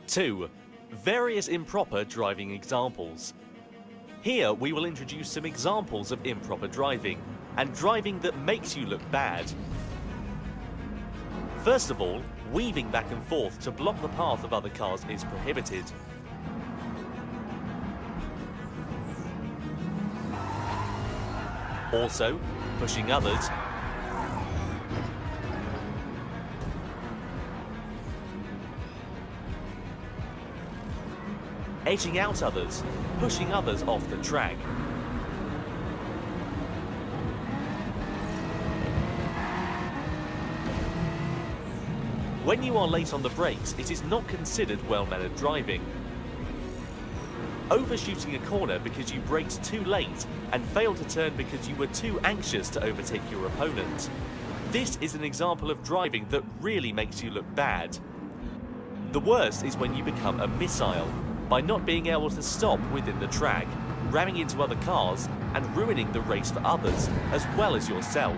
2. Various improper driving examples. Here we will introduce some examples of improper driving and driving that makes you look bad. First of all, weaving back and forth to block the path of other cars is prohibited. Also, pushing others, edging out others, pushing others off the track. When you are late on the brakes, it is not considered well-mannered driving. Overshooting a corner because you braked too late and failed to turn because you were too anxious to overtake your opponent. This is an example of driving that really makes you look bad. The worst is when you become a missile, by not being able to stop within the track, ramming into other cars and ruining the race for others as well as yourself.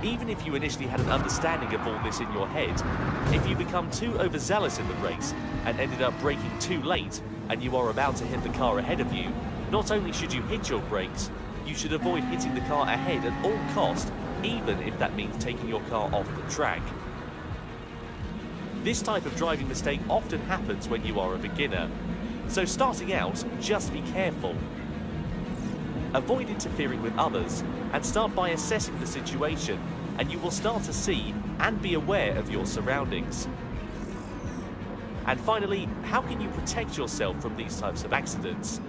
Even if you initially had an understanding of all this in your head, if you become too overzealous in the race and ended up braking too late and you are about to hit the car ahead of you, not only should you hit your brakes, you should avoid hitting the car ahead at all costs, even if that means taking your car off the track. This type of driving mistake often happens when you are a beginner, so starting out, just be careful. Avoid interfering with others and start by assessing the situation, and you will start to see and be aware of your surroundings. And finally, how can you protect yourself from these types of accidents?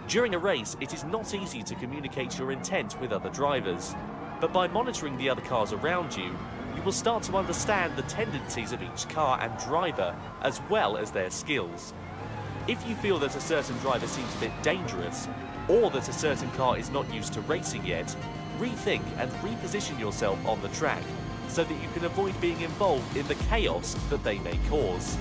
During a race, it is not easy to communicate your intent with other drivers, but by monitoring the other cars around you, you will start to understand the tendencies of each car and driver, as well as their skills. If you feel that a certain driver seems a bit dangerous, or that a certain car is not used to racing yet, rethink and reposition yourself on the track so that you can avoid being involved in the chaos that they may cause.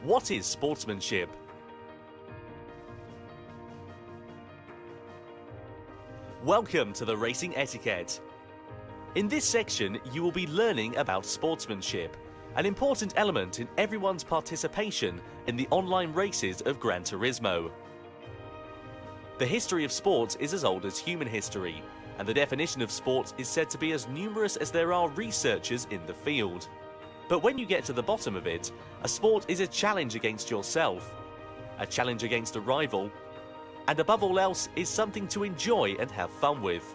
What is sportsmanship? Welcome to the Racing Etiquette. In this section, you will be learning about sportsmanship, an important element in everyone's participation in the online races of Gran Turismo. The history of sports is as old as human history, and the definition of sport is said to be as numerous as there are researchers in the field. But when you get to the bottom of it, a sport is a challenge against yourself, a challenge against a rival, and above all else is something to enjoy and have fun with.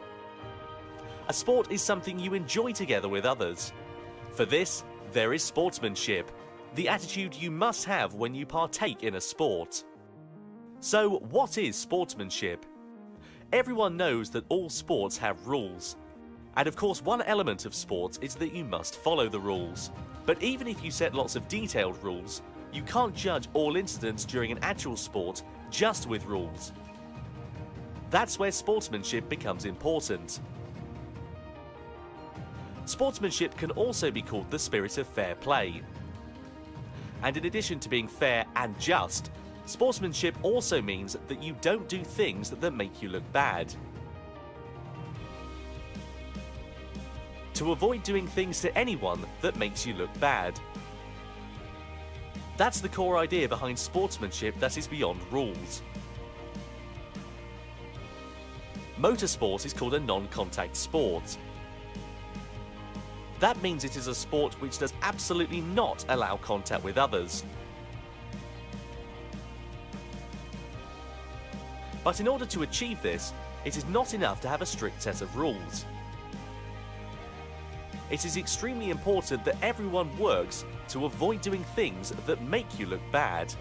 A sport is something you enjoy together with others. For this, there is sportsmanship, the attitude you must have when you partake in a sport. So, what is sportsmanship? Everyone knows that all sports have rules. And of course, one element of sports is that you must follow the rules. But even if you set lots of detailed rules, you can't judge all incidents during an actual sport just with rules. That's where sportsmanship becomes important. Sportsmanship can also be called the spirit of fair play. And in addition to being fair and just, sportsmanship also means that you don't do things that make you look bad. To avoid doing things to anyone that makes you look bad. That's the core idea behind sportsmanship that is beyond rules. Motorsport is called a non-contact sport. That means it is a sport which does absolutely not allow contact with others. But in order to achieve this, it is not enough to have a strict set of rules. It is extremely important that everyone works to avoid doing things that make you look bad.